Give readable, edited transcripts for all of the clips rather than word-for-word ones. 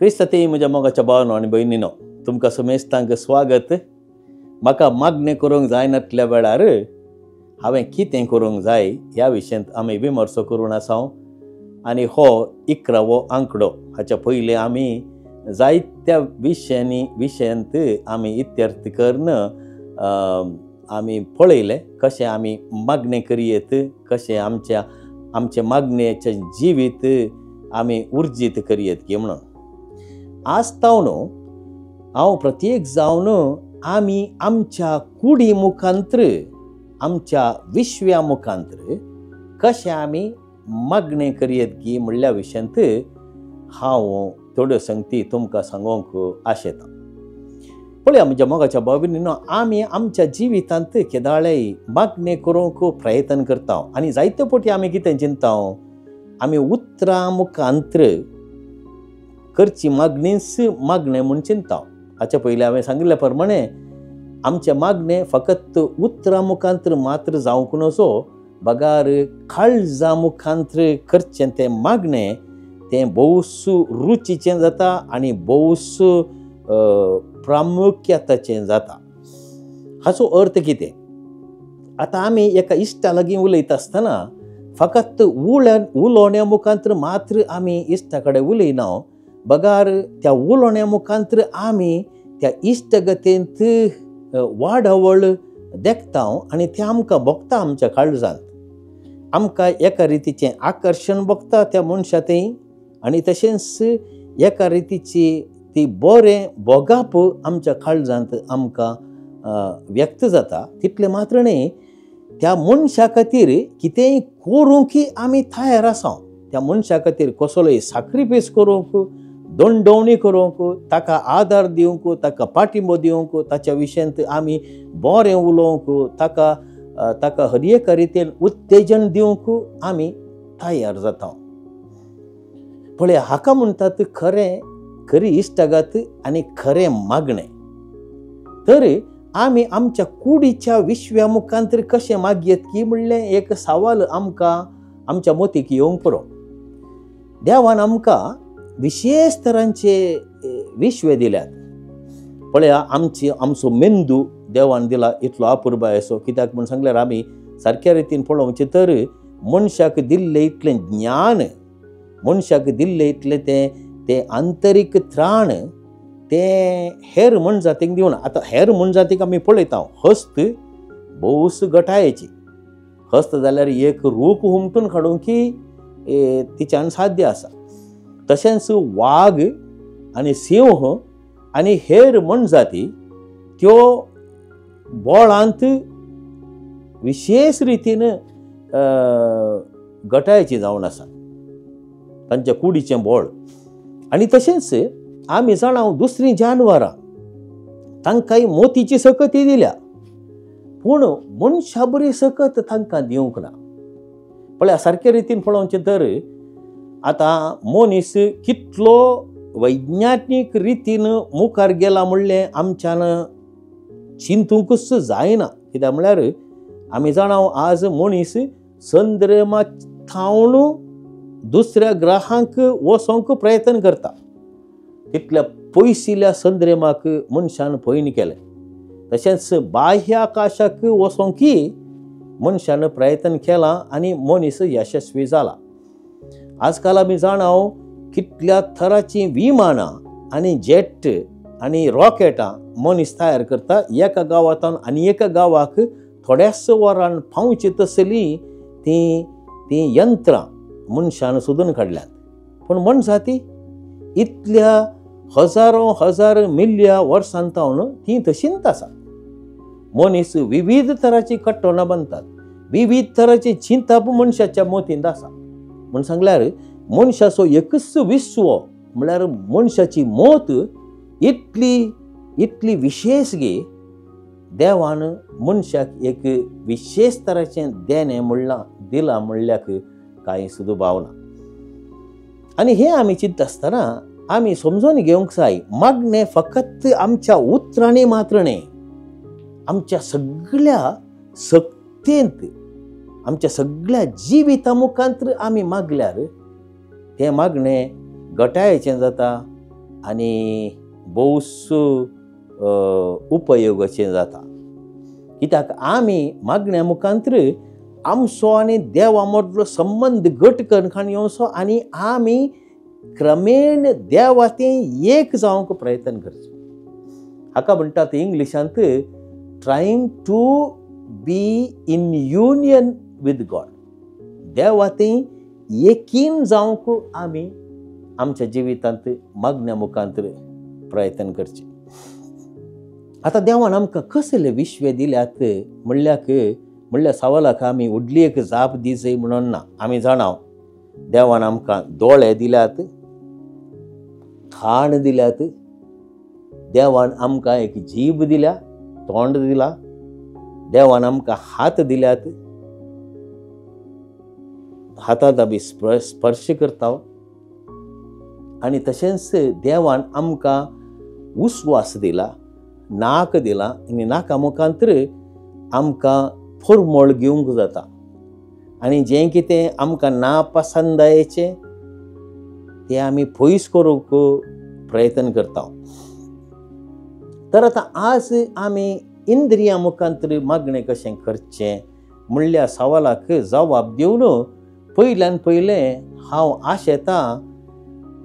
क्रिस्तांतय म्हज्या मोगाच्या भावांनो आनी भयणींनो, तुमकां समेस्तांक स्वागत. म्हाका मागणें करूंक जाय नासल्या वेळार हांवें कितें करूंक जाय ह्या विशयांत आमी विमर्श करून आसां. आनी हो 11वो आंकडो हाच्या पयलीं आमी जायत्या विशयांत आमी इत्यर्थ करून आमी पळयलें कशें आमी मागणें करियेत, कशें आमचे मागणेचें जिवीत आमी उर्जीत करियेत की म्हणून. आज न्हू हांव प्रत्येक जावन आमी आमच्या कुडी मुखांत्र, आमच्या विश्व्या मुखांत्र कशें आमी मागणें करियेत की म्हणल्या विशयांत हांव थोड्यो संगती तुमकां सांगूंक आशेतां. पळया म्हज्या मोगाच्या भाव-भयणींनो, आमी आमच्या जिवितांत केदाळय मागणें करूंक प्रयत्न करता आनी जायते फावटी आमी कितें चिंतता, आमी उतरां मुखांत्र करची मागणीच मागणें म्हूण चिंतता. हाच्या पयलीं हांवें सांगिल्ल्या प्रमाणे आमचें मागणें फकत उतरां मुखांत्र मात्र जावंक नजो, बगार काळजां मुखांत्र करचें तें मागणें तें भोवूस रुचीचें जाता आनी भोवूस प्रामुख्याचें जाता. हाचो अर्थ कितें? आतां आमी एका इश्टा लागीं उलयता आसतना फकत उलोवण्या मुखांत्र मात्र आमी इश्टा कडेन उलयना, बगार त्या उलोवण्या मुखांत्र आमी त्या इश्टगतेंत वाडवळ देखता आनी तें आमकां भोगता. आमच्या काळजांत आमकां एका रितीचें आकर्शण भोगता त्या मनशांतय आनी तशेंच एका रितीची ती बरें बोगाप आमच्या काळजांत आमकां व्यक्त जाता. तितलें मात्र न्ही, त्या मनशा खातीर कितेंय करूंक आमी तयार आसा. त्या मनशा खातीर कसलोय सॅक्रिफायस करूंक, दंडवणी करूंक, ताका आदार दिवंक, ताका पाठिंबो दिवंक, ताच्या विशयांत आमी बरें उलोवंक, ताका हर एका रितीन उत्तेजन दिवंक आमी तयार जाता. पळय, हाका म्हणटात खरी इश्टागत आनी खरें मागणें. तर आमी आमच्या कुडीच्या विश्व्या मुखांत्र कशें मागयेत की म्हणलें एक सवाल आमकां आमच्या मतीक येवंक पुरो. देवान आमकां विशेष तरांचे विश्वे दिल्यात. पळया, आमचो मेंदू देवान दिला इतलो अपुर्बाय असो. कित्याक म्हूण सांगल्यार आमी सारक्या रितीन पळोवचें तर मनशाक दिल्लें इतलें ज्ञान, मनशाक दिल्लें इतलें तें आंतरीक त्राण तें हेर मनजातीक दिवना. आतां हेर मनजातीक आमी पळयता, हस्त भोवूस गटायेची हस्त जाल्यार एक रूख हुमटून काडूंक तिच्यान साध्य आसा. तशेंच वाग आनी सिंह आनी हेर मनजाती त्यो बोळांत विशेष रितीन गटायची जावन आसा, तांच्या कुडीचें बोळ. आनी तशेंच आमी जाणां दुसरीं जानवरां, तांकांय मोतीची सकती दिल्या, पूण मनशा बरी सकत तांकां दिवंक ना. पळय, सारके रितीन पळोवचें तर आतां मनीस कितलो वैज्ञानीक रितीन मुखार गेला म्हणलें आमच्यान चिंतूंकच जायना. कित्याक म्हळ्यार आमी जाणां आज मनीस चंद्रमा थावन दुसऱ्या ग्रहांक वचोंक प्रयत्न करता. तितल्या पयसिल्या चंद्रमाक मनशान पयन केलें. तशेंच बाह्य आकाशाक वचोंक मनशान प्रयत्न केला आनी मनीस यशस्वी जाला. आजकाल आमी जाणां कितल्या तरांची विमानां आनी जेट आनी रॉकेटां मनीस तयार करता. एका गांवांतल्यान आनी एका गांवाक थोड्याच वरान पावची तसलीं ती यंत्रां मनशान सोदून काडल्यात. पूण मनशाती इतल्या हजार मिलियन वर्सांतावन ती तशींच आसा. मनीस विविध तरांची कट्टोनां बांदतात, विविध तरांची चिंता मनशाच्या मतींत आसा. म्हूण सांगल्यार मनशाचो एकच विश्व म्हळ्यार मनशाची मत इतली विशेष गे. देवान मनशाक एक विशेष तरांचें देणें दिलां म्हणल्याक कांय सुद्दां भावना. आनी हें आमी चिंतता आसतना आमी समजून घेवंक जाय, मागणें फकत आमच्या उतरांनी मात्र न्ही, आमच्या सगळ्या सक्तेंत, आमच्या सगळ्या जिविता मुखांत्र आमी मागल्यार तें मागणें गटायेचें जाता, आनी भोवसो उपयोगाचें जाता. कित्याक आमी मागण्या मुखांतर आमचो आनी देवा मदलो संबंद घट करून येवचो आनी आमी क्रमेण देवातें एक जावंक प्रयत्न करचो. हाका म्हणटात इंग्लिशांत trying to be in union with God. देवातें एकीन जावंक आमी आमच्या जिवितांत मागण्या मुखांतर प्रयत्न करचे. आतां देवान आमकां कसले विश्वे दिल्यात म्हणल्यार सवालाक आमी व्हडली एक जाप दिवची म्हणून ना. आमी जाणाव देवान आमकां दोळे दिल्यात, खाण दिल्यात, देवान आमकां एक जीब दिल्या, तोंड दिला, देवान आमकां हात दिल्यात, हातांत आमी स्पर्श करता, आनी तशेंच देवान आमकां उस्वास दिला, नाक दिला आनी नाका मुखांतर आमकां फॉर्मोळ घेवंक जाता. आनी जें कितें आमकां नापसंदायेचें तें आमी पयस करूंक प्रयत्न करता. तर आतां आज आमी इंद्रिया मुखांतर मागणें कशें करचें म्हणल्या सवालाक जवाब दिवन पयल्यान पयलें हांव आशेतां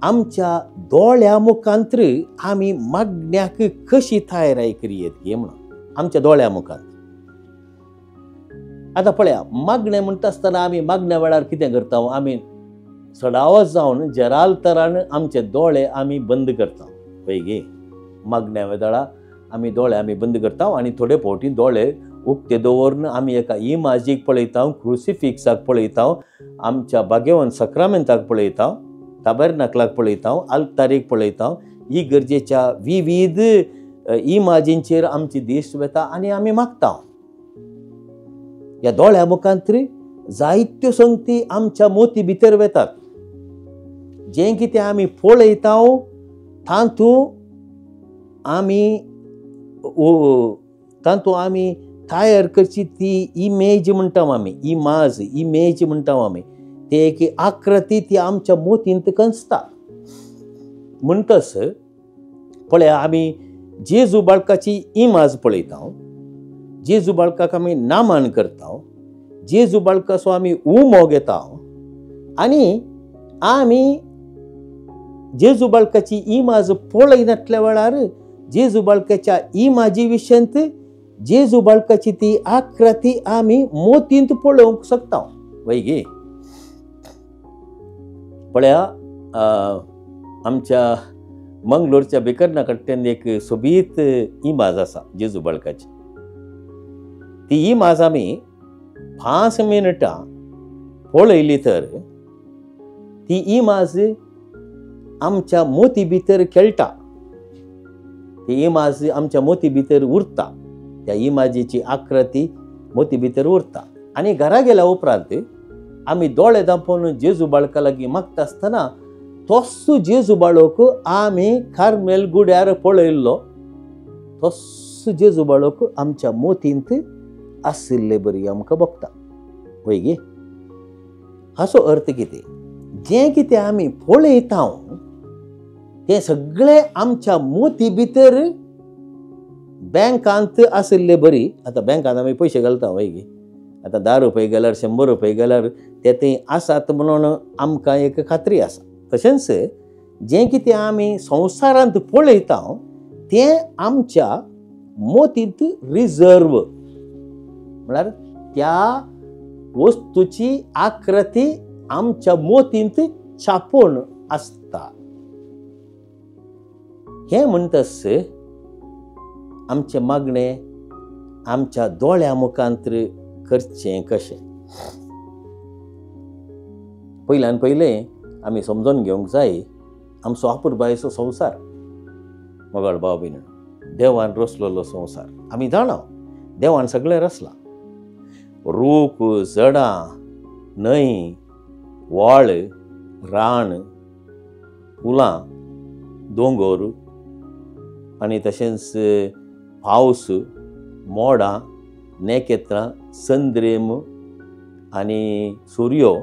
आमच्या दोळ्या मुखांतर आमी मागण्याक कशी तयारी करियेत हे म्हणून. आमच्या दोळ्या मुखांत आतां पळया, मागणें म्हणटा आसतना आमी मागण्या वेळार कितें करता? आमी सडावत जावन जरालतरान आमचे दोळे आमी बंद करता. पळय मागण्या वेळार आमी दोळे आमी बंद करता आनी थोडे फावटी दोळे उक्ते दवरून आमी एका इमाजीक पळयता, क्रुसिफिक्साक पळयता, आमच्या भाग्यवन सक्रामेंताक पळयता, ताबेर्नाकलाक पळयता, आल्तारीक पळयता, इगर्जेच्या विविध इमाजींचेर आमची दिश्ट वेता आनी आमी मागता. ह्या दोळ्या मुखांतर जायत्यो संगती आमच्या मोती भितर वेतात. जें कितें आमी पळयता तातूंत आमी तयार करची ती इमेज म्हणटा आमी, इमेज म्हणटा आमी. ते एक आकृती ती आमच्या मोतींत कंसता. म्हणटस पळया, आमी जेजू बाळकाची इमाज पळयता, जेजू बाळकाक आमी नामान करता, जेजू बाळकाचो आमी उमो घेता आनी आमी जेजू बाळकाची इमाज पळयनातल्या वेळार जेजू बाळकाच्या इमाजी विशयंत जेजू बाळकाची ती आकृती आमी मोतींत पळोवंक शकता. वैगे पळया, आमच्या मंगलोरच्या बेकर्ना कट्ट्यान एक सोबीत इमाज आसा जेजू बाळकाची. ती इमाज आमी 5 मिनटां पळयली तर ती इमाज आमच्या मोती भितर खेळटा. ती इमाज आमच्या मोती भितर उरता, त्या इमाजीची आकृती मोती भितर उरता. आनी घरा गेल्या उपरांत आमी दोळे धांपोवन जेजू बाळका लागीं मागता आसतना तोच जेजू बाळक आमी कार्मेल गुड्यार पळयल्लो, तोच जेजू बाळक आमच्या मोतींत आशिल्ले बरी आमकां भोगता. वैगे हाचो अर्थ कितें? जें कितें आमी पळयता तें सगळें आमच्या मोती भितर बँकांत आशिल्ले बरी. आतां बँकांत आमी पयशे घालता वैगे, आतां 10 रुपये गेल्यार 100 रुपये गेल्यार ते थंय आसात म्हणून आमकां एक खात्री आसा. तशेंच जें कितें आमी संवसारांत पळयता तें आमच्या मोतींत रिजर्व, म्हळ्यार त्या वस्तूची आकृती आमच्या मोतींत छापून आसता. हें म्हणटस आमचे मागणें आमच्या दोळ्या मुखांतर करचें कशें? पयल्यान पयलें आमी समजून घेवंक जाय आमचो आपुरबायेचो संवसार, मोगाळ भाव भयण, देवान रचलेलो संवसार. आमी जाणा देवान सगळें रचलां. रूख, झाडां, न्हंय, व्हाळ, रान, फुलां, दोंगर आनी तशेंच पावस, मोडां, नेकेत्रां, संद्रेम आनी सुर्यो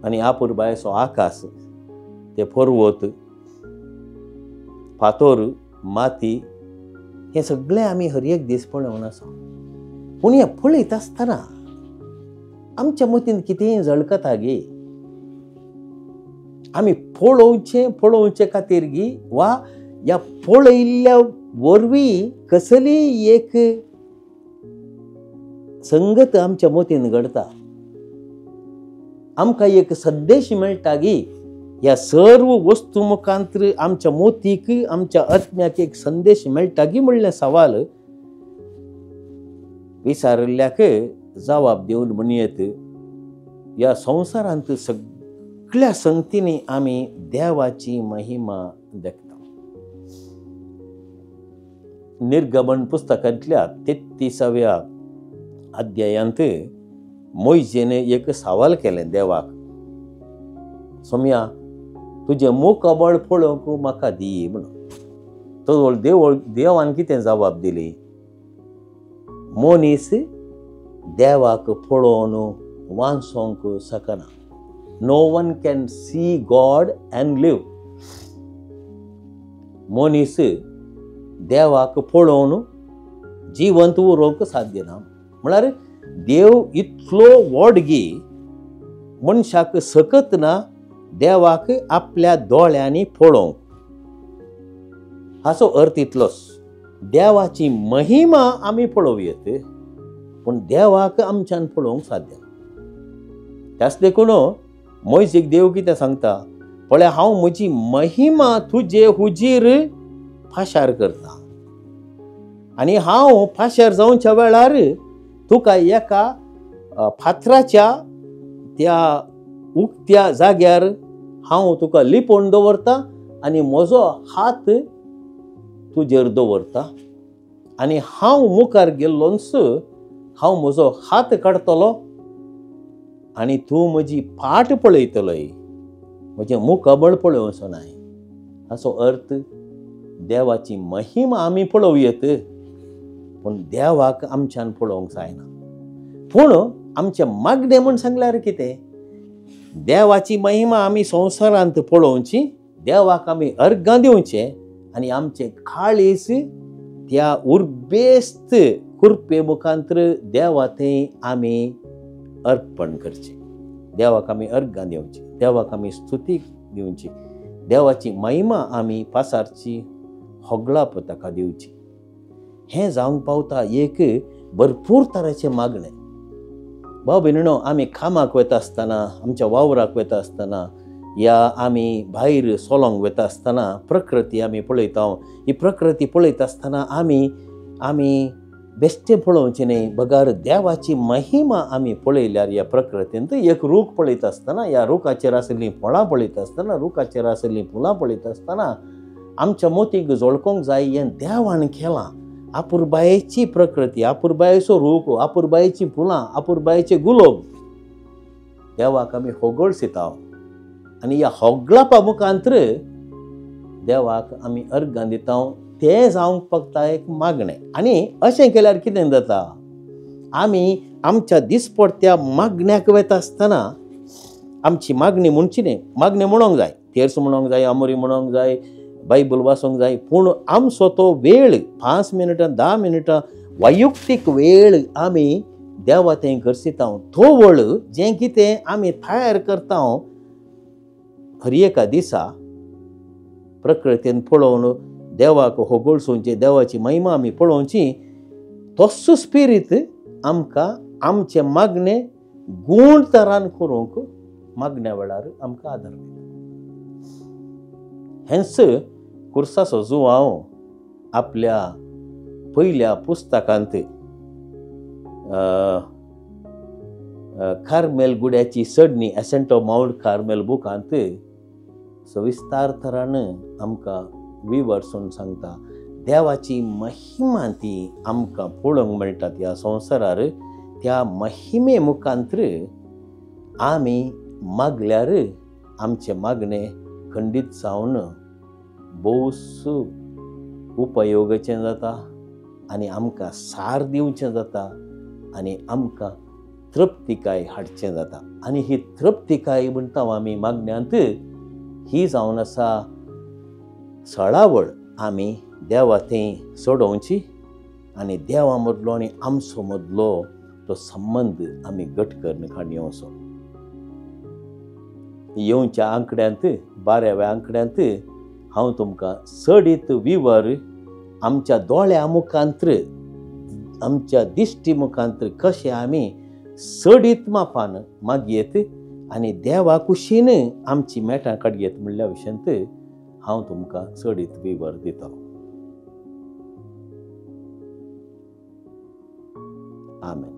आनी आपुरबायेचो आकाश, ते पर्वत फातोर माती हे सगळे आमी हर एक दीस पळोवन आसा. पूण हे पळयत आसतना आमच्या मतीन कितेंय झळकता गे. आमी पळोवचे खातीर गी वा ह्या पळयल्ल्या वरवीं कसली एक संगत आमच्या मतीन घडता. आमकां एक संदेश मेळटा गी. ह्या सर्व वस्तू मुखांतर आमच्या मोतीक आमच्या आत्म्याक एक संदेश मेळटा गी म्हणलें सवाल विचारल्याक जवाब दिवन म्हणयत ह्या संवसारांत सगळ्या संगतींनी आमी देवाची महिमा देखता. निर्गमन पुस्तकांतल्या 33व्या अध्यायांत मोइशेने एक सवाल केलें देवाक, सोम्या तुजें मुखाबळ पळोवंक म्हाका दी म्हणून. तो देवान कितें जवाब दिली, मनीस देवाक पळोवन वांचोंक शकना. No one can see God and live. मनीस देवाक पळोवन जिवंत उरोवंक साध्य ना. म्हळ्यार देव इतलो व्हड गी मनशाक सकत ना देवाक आपल्या दोळ्यांनी पळोवंक. हाचो अर्थ इतलोच, देवाची महिमा आमी पळोवयेत पूण देवाक आमच्यान पळोवंक साध्य ना. त्याच देखून मोइशेक देव कितें सांगता, पळय हांव म्हजी महिमा तुजे हुजीर फाशार करता आनी हांव फाशार जावच्या वेळार तुका एका फातराच्या त्या उक्त्या जाग्यार हांव तुका लिपोवन दवरता आनी म्हजो हात तुजेर दवरता आनी हांव मुखार गेल्लोच हांव म्हजो हात काडटलो आनी तूं म्हजी फाट पळयतलोय, म्हजें मुखाबळ पळोवचो नाय. हाचो अर्थ देवाची महिमा आमी पळोवयेत पूण देवाक आमच्यान पळोवंक जायना. पूण आमचे मागणे म्हूण सांगल्यार कितें, देवाची महिमा आमी संवसारांत पळोवची, देवाक आमी अर्गां दिवचें आनी आमचे काळीज त्या उर्बेस्त कुरपे मुखांतर देवा थंय आमी अर्पण करचें. देवाक आमी अर्गां दिवची, देवाक आमी स्तुती दिवची, देवाची महिमा आमी पासारची, होगळाप ताका दिवची. हें जावंक पावता एक भरपूर तरांचे मागणे. भाव भयणीनो, आमी कामाक वता आसतना, आमच्या वावराक वता आसतना या आमी भायर सोलोंक वता आसतना प्रकृती आमी पळयता. ही प्रकृती पळयता आसतना आमी बेश्टें पळोवचें न्ही, बगार देवाची महिमा आमी पळयल्यार ह्या प्रकृतींत एक रूख पळयता आसतना, ह्या रुखाचेर आशिल्लीं फळां पळयता आसतना, रुखाचेर आशिल्लीं फुलां पळयता आसतना आमच्या मोतीक जोडकोंक जाय हें देवान केलां. आपुरबायेची प्रकृती, आपुरबायेचो रूख, आपुरबायेची फुलां, आपुरबायेचे गुलाब देवाक आमी होगळसिता आनी ह्या होगळापा मुखांतर देवाक आमी अर्गां दिता. तें जावंक फक्त एक मागणें. आनी अशें केल्यार कितें जाता, आमी आमच्या दिसपडत्या मागण्याक वता आसतना आमची मागणी म्हणची न्ही, मागणी म्हणूंक जाय, तेर्स म्हणूंक जाय, अमरी म्हणूंक जाय, बायबल वाचूंक जाय, पूण आमचो तो वेळ 5 मिनटां 10 मिनटां वैयक्तीक वेळ आमी देवा थंय करसिता. तो वेळ जें कितें आमी तयार करता हर एका दिसा प्रकृतीन पळोवन देवाक होगळसोवचें, देवाची महिमा आमी पळोवची, तसो स्पिरीट आमकां आमचे मागणे गूण तरान करूंक मागण्या वेळार आमकां आदार दिता. हेंच कुर्साचो जो हांव आपल्या पयल्या पुस्तकांत कार्मेल गुड्याची चडणी एसेंट ऑफ माउंट कार्मेल बुकांत सविस्तार तरान आमकां विवरसून सांगता. देवाची महिमा ती आमकां पळोवंक मेळटा ह्या संवसारार. त्या महिमे मुखांतर आमी मागल्यार आमचे मागणे खंडीत जावन भोवस उपयोगाचें जाता आनी आमकां सार दिवचें जाता आनी आमकां तृप्तिकाय हाडचें जाता. आनी ही तृप्तिकाय म्हणटा आमी मागण्यांत ही जावन आसा सळावळ आमी देवा थंय सोडोवची आनी देवा मदलो आनी आमचो मदलो तो संबंद आमी घट करन काडून येवचो. येवच्या आंकड्यांत 12व्या आंकड्यांत हांव तुमकां सडीत विवर आमच्या दोळ्या मुखांत्र आमच्या दिश्टी मुखांत्र कशें आमी सडीत मापान मागयेत आनी देवा कुशीन आमची मेटां काडयेत म्हणल्या विशयांत हांव तुमकां सडीत विवर दिता. आमेन.